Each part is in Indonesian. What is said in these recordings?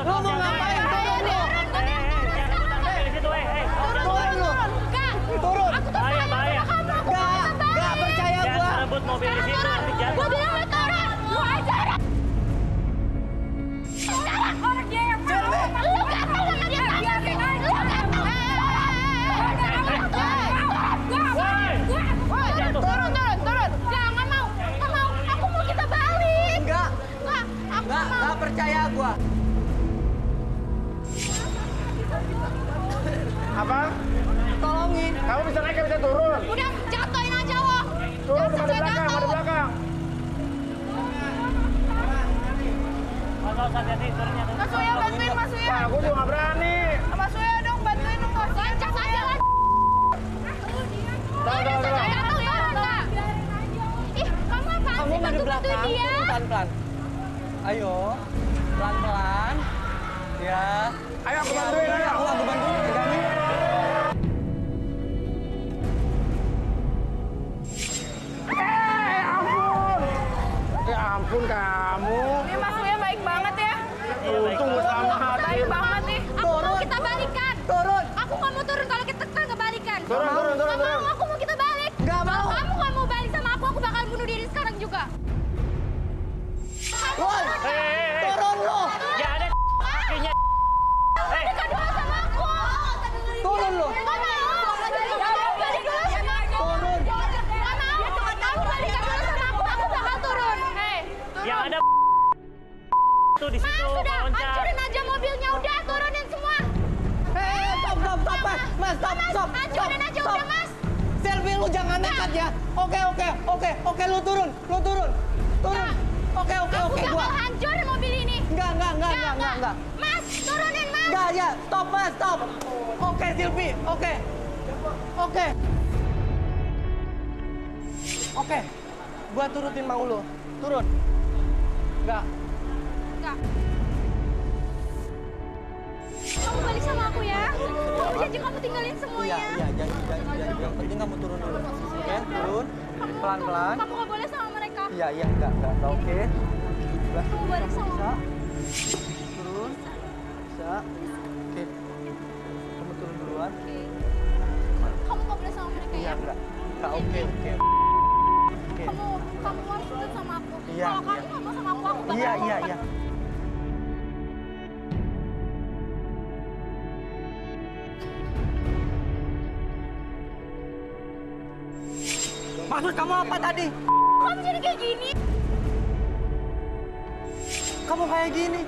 Lu mau ngapain? Turun lu. Turun lu. Turun. Bahaya. Gak percaya gua. Jangan rebut mobil di situ, nanti jangan. Gua bilang lu turun. Lu aja. Sekarang orang dia yang mau. Lu gatel sama dia. Lu gatel. Turun. Jangan mau. Aku mau kita balik. Enggak. Aku mau. Gak percaya gua. Apa? Tolongin. Kamu bisa naik, bisa turun. Udah jatuhin aja lo. Turun Jangan ke sampai belakang, jatuh. di belakang. Mas hati-hati turunnya. Mas Uya bantuin Mas Uya. Pak, aku juga nggak berani. Mas Uya dong bantuin dong. Gancang aja lah. Tahu. Ih, kamu apaan Kamu sih nggak di bantuin belakang. dia? Pelan-pelan. Ayo. Pelan-pelan. Ya. Ayo aku bantuin, ayo. Aku bantuin. Pegangin. Ya ampun kamu. Ini Mas Uya baik banget ya. Untung gue selamat. Baik banget nih. Aku mau Turun. kita balikan. Turun. Aku nggak mau turun kalau kita nggak balikan. Turun. Nggak mau, aku mau kita balik. Nggak Kalau mau. kamu nggak mau balik sama aku bakal bunuh diri sekarang juga. Woi. Hei. Turun lu. Ya ada kakinya. Dekat dulu sama aku. Turun lu. Nggak mau. Kamu balik dulu sama aku. Turun. Nggak mau. Kamu balikan dulu sama aku bakal turun. Hei, turun. Yang ada tuh di Mas, situ, sudah loncat. hancurin aja mobilnya, udah turunin semua. Stop, Mas, stop. Hancurin aja Stop. udah, Mas. Selfie lu jangan nekat ya. Oke, lu turun. Oke, Aku gua. bakal hancurin mobil ini. Enggak. Mas, turunin, Mas. Enggak, ya. Stop, Mas, stop. Oke, Silvi. Oke. Gua turutin mau lu. Turun. Enggak. Enggak. Kamu balik sama aku ya. Kamu janji kamu tinggalin semuanya. Iya, janji. Yang penting kamu turun dulu. Oke, turun. Pelan-pelan. Kamu gak boleh sama mereka. Iya, enggak. Oke. Kamu balik sama Bisa. aku. Turun. Bisa. Oke. Kamu turun duluan. Oke. Kamu gak boleh sama mereka Iya, ya. enggak. Oke. Kamu harus ikut sama aku. Iya, Kalau kamu gak mau sama aku bakal Iya. Maksud kamu apa tadi? Kamu jadi kayak gini. Kamu kayak gini?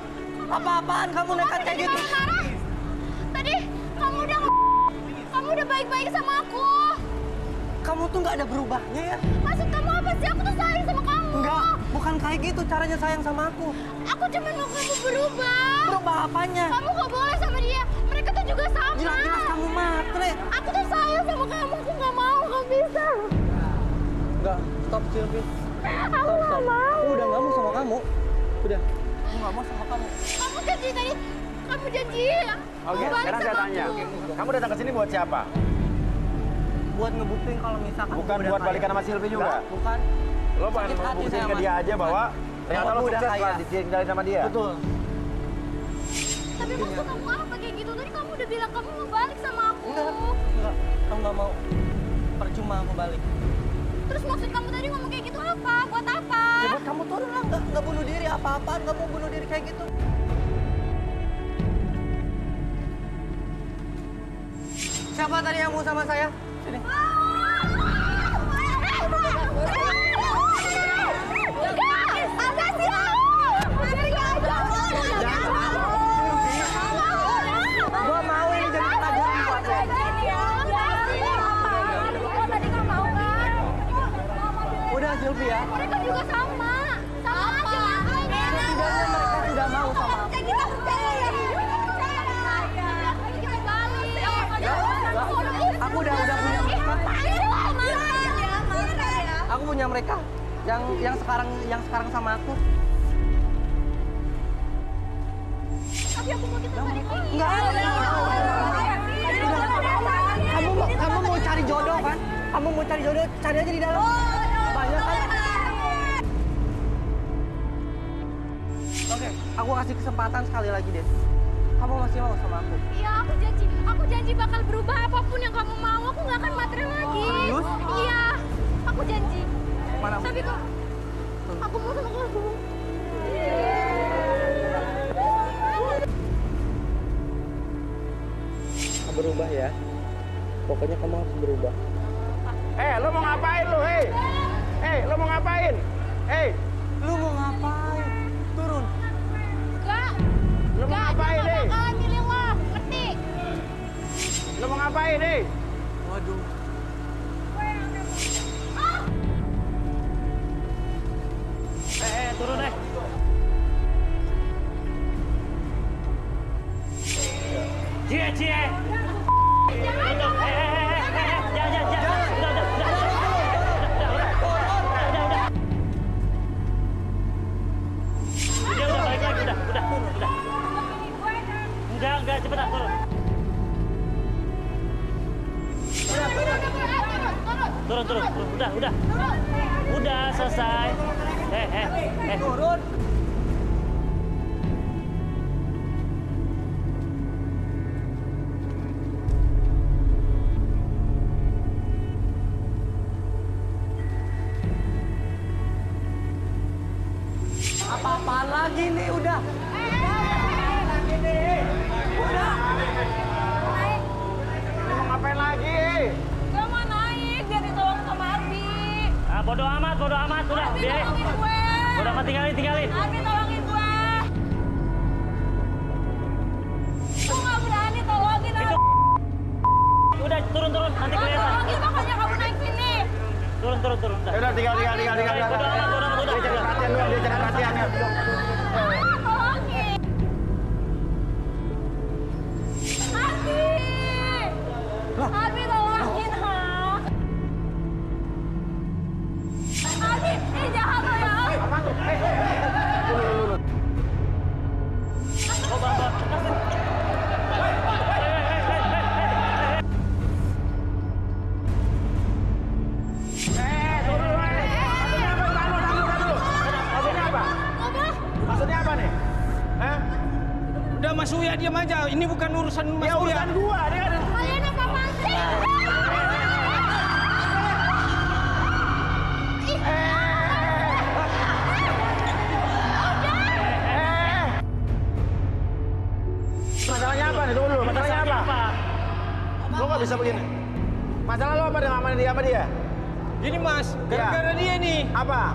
Apa-apaan kamu nekat kayak gitu? Marah-marah. Tadi kamu udah baik-baik sama aku. Kamu tuh nggak ada berubahnya ya? Maksud kamu apa sih? Aku tuh sayang sama kamu. Enggak, bukan kayak gitu caranya sayang sama aku. Aku cuma mau kamu berubah. Berubah apanya? Kamu gak boleh sama dia. Mereka tuh juga sama. Jelas-jelas kamu matre. Aku tuh sayang sama kamu. Aku gak mau. Gak bisa. Enggak, stop Silvi. Aku gak mau. Aku udah nggak mau sama kamu. Udah, aku nggak mau sama kamu. Kamu janji tadi. Kamu janji. Oke, Mau balik sekarang saya sama tanya. aku. Kamu datang ke sini buat siapa? Buat ngebuktiin kalau misalkan Bukan aku udah buat kaya. balikan sama Silvi juga? Enggak, bukan. Lo pengen Sakit hati buktiin saya ke dia sama- aja bahwa ternyata Aku lo udah sukses kaya. setelah ditinggalin sama dia. Betul. Tapi maksud kamu apa kayak gitu? Tadi kamu udah bilang kamu mau balik sama aku. Enggak. Kamu nggak mau. Percuma aku balik. Terus maksud kamu tadi ngomong kayak gitu apa? Buat apa? Ya buat kamu turun lah, nggak bunuh diri apa-apaan, nggak mau bunuh diri kayak gitu. Siapa tadi yang mau sama saya? Sini. Apa sih? Gua mau ini jadi pelajaran buat lo. Tadi nggak mau kan? Udah Silvi ya. Mereka juga sama. Sama aja. Setidaknya mereka sudah mau sama aku. Aku udah punya mereka. Aku punya mereka. Yang sekarang sama aku. Tapi aku mau kita balik lagi. Enggak. Kamu mau cari jodoh kan? Kamu mau cari jodoh, cari aja di dalam. Banyak kan? Oke. Aku kasih kesempatan sekali lagi, Den. Kamu masih mau sama aku? Iya, aku janji bakal berubah apapun yang kamu mau. Aku nggak akan materi lagi. Serius? Iya, aku janji. Mana? Tapi kok aku mau sama kamu. Berubah ya. Pokoknya kamu harus berubah. Lo mau ngapain lo, hei? Lo mau ngapain? Lu mau ngapain? Turun. Enggak. Lo mau ngapain, Enggak, hei? bakalan milih lo. Ngerti? Lo mau ngapain, hei? Waduh. Turun Cie. Jangan. Jangan. Udah, balik lagi, udah. Enggak, cepetan turun. Turun, udah. Udah selesai. Turun. Apa-apaan lagi nih, udah. Lo mau ngapain lagi, hei? Gak mau naik, biar ditolong sama Arbi. Bodo amat, udah, Arbi biarin. tolongin gue. Bodo amat, tinggalin. Arbi tolongin gue. Gue gak berani tolongin Arbi. Udah, turun, nanti kelihatan. Tolongin makanya kamu naik sini. Turun, udah. Udah, tinggal. Bodo amat. Dia cari perhatian doang, dia cari perhatian. Tolongin. Arbi tolongin, ha. Arbi, ini jahat lo ya. Apaan tuh? Lu. Oh, Bang. Maksudnya apa nih? Hah? Udah Mas Uya, diam aja. Ini bukan urusan Mas Ya Uya. urusan gua, dia kan. Kalian apa-apaan sih? Masalahnya apa nih? Tunggu dulu, masalahnya apa? Lo nggak bisa begini. Masalah lo apa dengan amanah dia sama dia? Gini Mas, gara-gara dia nih, Apa?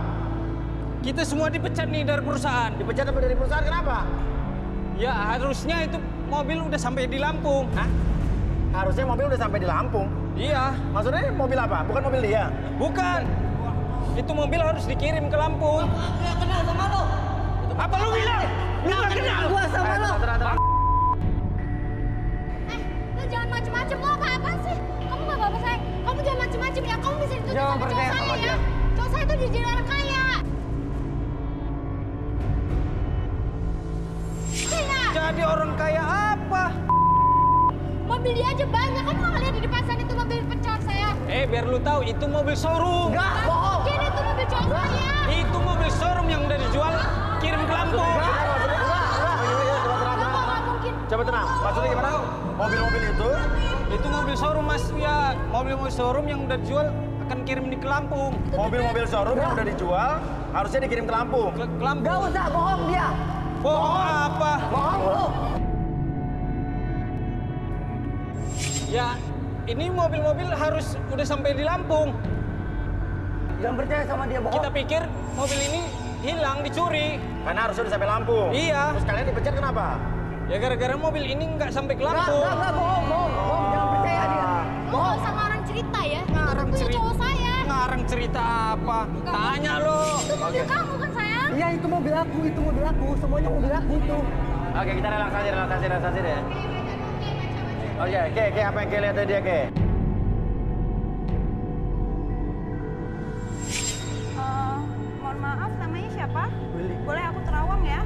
kita semua dipecat nih dari perusahaan. Dipecat apa dari perusahaan? Kenapa? Ya harusnya itu mobil udah sampai di Lampung. Hah? Harusnya mobil udah sampai di Lampung. Iya, Maksudnya ini mobil apa? Bukan mobil dia. bukan. Itu mobil harus dikirim ke Lampung. Nggak kenal sama lo. Apa lu bilang? Lu nggak kenal? Gua sama lo. Tenang. Lu jangan macem-macem, lo apa-apaan sih? Kamu gak apa-apa saya. Kamu jangan macem-macem ya. Kamu bisa dituduh Jangan sama cowok percaya saya sama ya. dia. Cowok saya tuh jadi orang kaya. Iya. Jadi orang kaya apa? Mobil dia aja banyak. Kamu gak lihat di depan sana itu mobil pecat saya? Biar lu tahu itu mobil showroom. Enggak, bohong. Mungkin itu mobil cowok saya. Itu mobil showroom yang udah dijual kirim ke Lampung. Gak mungkin. Coba tenang. Maksudnya gimana? Mobil-mobil Itu mobil showroom Mas Uya. Mobil-mobil showroom yang udah dijual akan kirim di ke Lampung. mobil showroom yang udah dijual harusnya dikirim ke Lampung. Ke Lampung. Nggak usah bohong dia. Bohong apa? Bohong lo. Ya, ini mobil-mobil harus udah sampai di Lampung. Jangan percaya sama dia, bohong. Kita pikir mobil ini hilang, dicuri. Karena harusnya udah sampai Lampung. Iya. Terus kalian dipecat kenapa? Ya gara-gara mobil ini nggak sampai ke Lampung. Enggak, bohong. Jangan percaya dia. Lo gak usah ngarang cerita ya. Itu kan Ngarang punya cerita. cowok saya. Ngarang cerita apa? Tanya lo. Itu mobil kamu kan sayang? Iya, itu mobil aku. Semuanya mobil aku itu. Oke, kita relaksasi deh. Oke, apa yang Ke lihat dari dia, Ke? Mohon maaf, namanya siapa? Willy. Boleh aku terawang ya?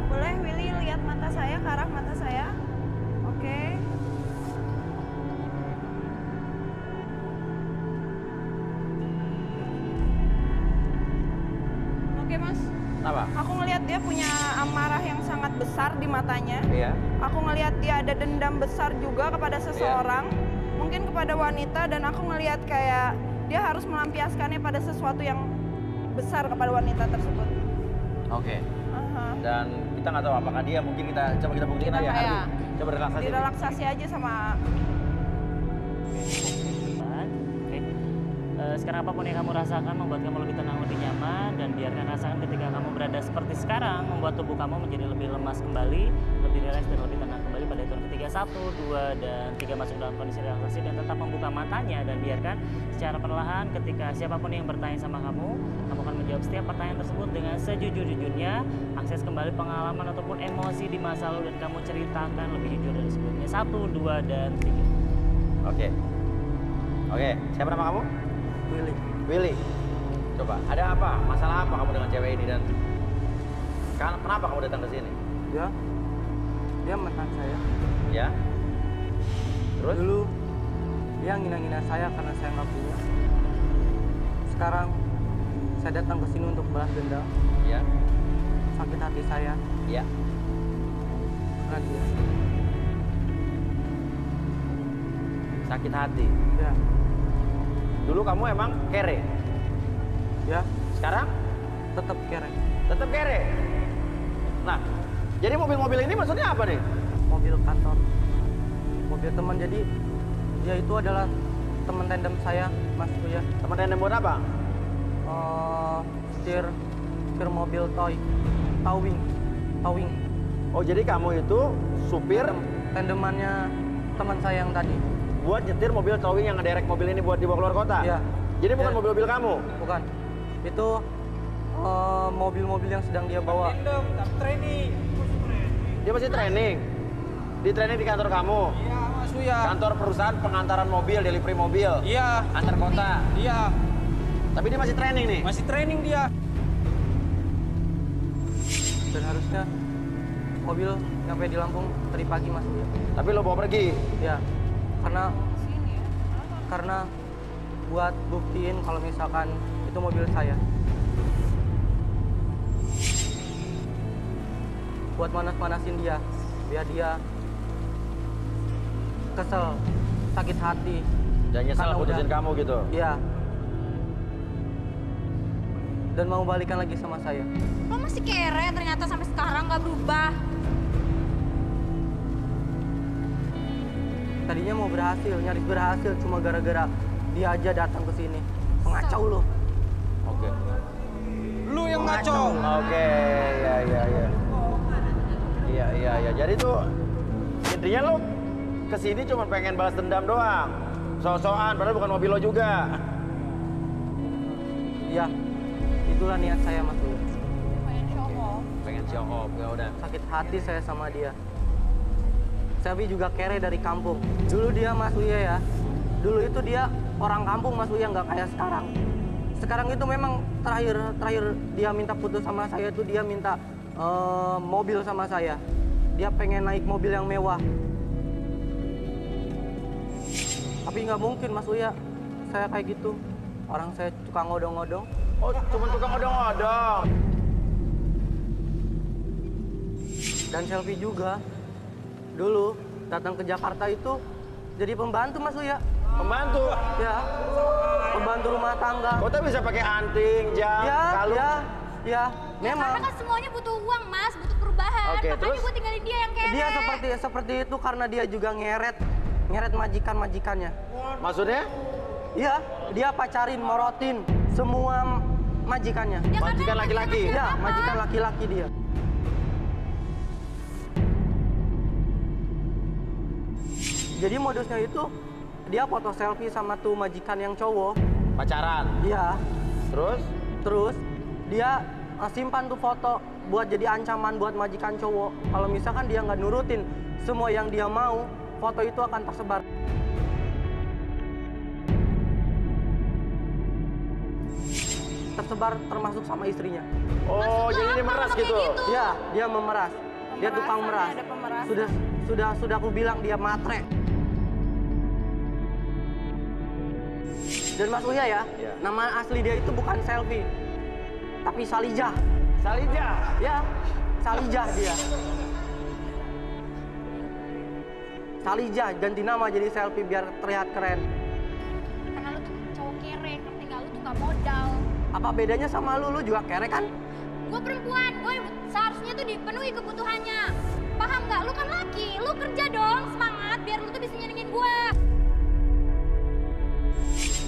Boleh Willy lihat mata saya, ke arah mata saya? Oke. Oke mas, Apa? aku ngeliat ngelihat dia punya amarah yang sangat besar di matanya. Iya. Aku ngelihat dia ada dendam besar juga kepada seseorang, mungkin kepada wanita, dan aku ngelihat kayak dia harus melampiaskannya pada sesuatu yang besar kepada wanita tersebut. Oke. Aha. Dan kita nggak tahu apakah dia, mungkin kita buktikan aja. Iya. Ardi, coba relaksasi. Direlaksasi aja sama. Oke. Sekarang apapun yang kamu rasakan membuat kamu lebih tenang, lebih nyaman, dan biarkan rasakan ketika kamu berada seperti sekarang membuat tubuh kamu menjadi lebih lemas kembali, lebih rileks dan lebih tenang kembali pada hitungan ketiga. 1, 2, dan 3 masuk dalam kondisi relaksasi dan tetap membuka matanya dan biarkan secara perlahan ketika siapapun yang bertanya sama kamu akan menjawab setiap pertanyaan tersebut dengan sejujur-jujurnya, akses kembali pengalaman ataupun emosi di masa lalu dan kamu ceritakan lebih jujur dari sebelumnya. 1, 2, dan 3. Oke. Oke, siapa nama kamu? Willy. Willy. Coba, ada apa? Masalah apa kamu dengan cewek ini dan kenapa kamu datang ke sini? Dia mantan saya. Ya. Terus? Dulu dia ngina-ngina saya karena saya nggak punya. Sekarang saya datang ke sini untuk balas dendam. Ya. Sakit hati saya Ya. karena dia. Sakit hati. Ya, Dulu kamu emang kere. ya, Sekarang tetap kere. tetap kere. Nah, jadi mobil-mobil ini maksudnya apa nih? Mobil kantor, mobil teman. Jadi dia itu adalah teman tandem saya, Mas Buya. Teman tandem buat apa? Setir mobil towing. Oh, jadi kamu itu supir Tandemannya teman saya yang tadi. buat nyetir mobil towing yang ngederek mobil ini buat dibawa keluar kota? Iya. Jadi bukan Iya. mobil-mobil kamu? Bukan. Itu mobil-mobil yang sedang dia bawa. Tandem, tapi training. Dia masih training? Di training di kantor kamu? Iya, Mas Buya. Kantor perusahaan pengantaran mobil, delivery mobil? Iya, Antar kota? iya. Tapi dia masih training nih? Masih training dia. Dan harusnya mobil sampai di Lampung tadi pagi, Mas Buya. Tapi lo bawa pergi? Ya, karena buat buktiin kalau misalkan itu mobil saya. Buat manas-manasin dia, biar dia kesel, sakit hati. Dan nyesel Karena putusin udah- kamu gitu? Iya. Dan mau balikan lagi sama saya. Lo masih kere ternyata sampai sekarang nggak berubah. Tadinya mau berhasil, nyaris berhasil, cuma gara-gara dia aja datang ke sini. Pengacau lo. Oke. Lu yang ngaco. Oke, ya. Iya. Jadi tuh intinya lo kesini cuma pengen balas dendam doang. So-soan, padahal bukan mobil lo juga. Iya, itulah niat saya, Mas Buya. Pengen show off, ya udah. Sakit hati saya sama dia. Selvi juga kere dari kampung. Dulu dia Mas Uya ya. Dulu itu dia orang kampung Mas Uya, nggak kayak sekarang. Sekarang itu memang terakhir dia minta putus sama saya itu dia minta mobil sama saya. Dia pengen naik mobil yang mewah. Tapi nggak mungkin Mas Uya, saya kayak gitu. Orang saya tukang odong-odong. Oh, cuma tukang odong-odong. Dan Selvi juga dulu datang ke Jakarta itu jadi pembantu Mas Uya. Pembantu? Ya, pembantu rumah tangga. Kok tak bisa pakai anting, jam, kalung? Ya, Ya, memang. karena kan semuanya butuh uang, Mas, butuh perubahan. Oke, Makanya terus? gue tinggalin dia yang kere. Dia seperti itu karena dia juga ngeret majikannya. Maksudnya? Iya, dia pacarin, morotin semua majikannya. Ya, karena majikan dia laki-laki? sama Iya, siapa? majikan laki-laki dia. Jadi modusnya itu dia foto selfie sama tuh majikan yang cowok. Pacaran? Iya. Terus? Terus dia simpan tuh foto buat jadi ancaman buat majikan cowok. Kalau misalkan dia nggak nurutin semua yang dia mau, foto itu akan tersebar. Tersebar termasuk sama istrinya. Oh, Maksud lo jadi dia apa meras kayak gitu? gitu? Iya, dia memeras. Dia tukang meras. Ada pemerasan. Sudah aku bilang dia matre. Dan Mas Uya ya, Iya. nama asli dia itu bukan Selvi, tapi Salijah. Salijah. Ya, Salijah dia. Salijah, ganti nama jadi Selfie biar terlihat keren. Karena lu tuh cowok kere, ngerti gak? Lu tuh gak modal. Apa bedanya sama lu juga kere kan? Gue perempuan, gue seharusnya tuh dipenuhi kebutuhannya. Paham gak? Lu kan laki, lu kerja dong, semangat biar lu tuh bisa nyenengin gue.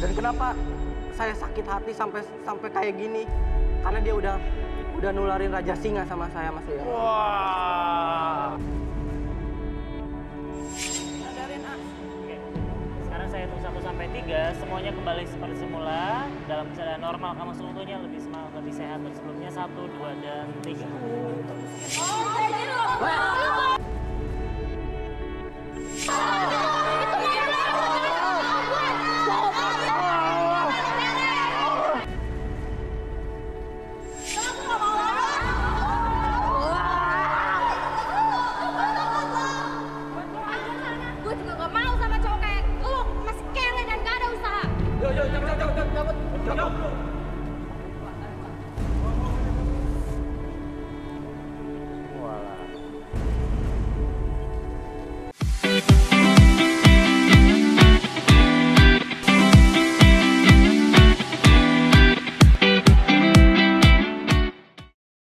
Dan kenapa saya sakit hati sampai kayak gini? Karena dia udah nularin Raja Singa sama saya, Mas Uya. Wah. Sadarin, ah. Oke. Sekarang saya hitung 1 sampai 3, semuanya kembali seperti semula. Dalam keadaan normal, kamu seutuhnya lebih semangat, lebih sehat dari sebelumnya. 1, 2, dan 3. Gue juga gak mau sama cowok kayak lu, masih kere dan gak ada usaha. Yo, cabut.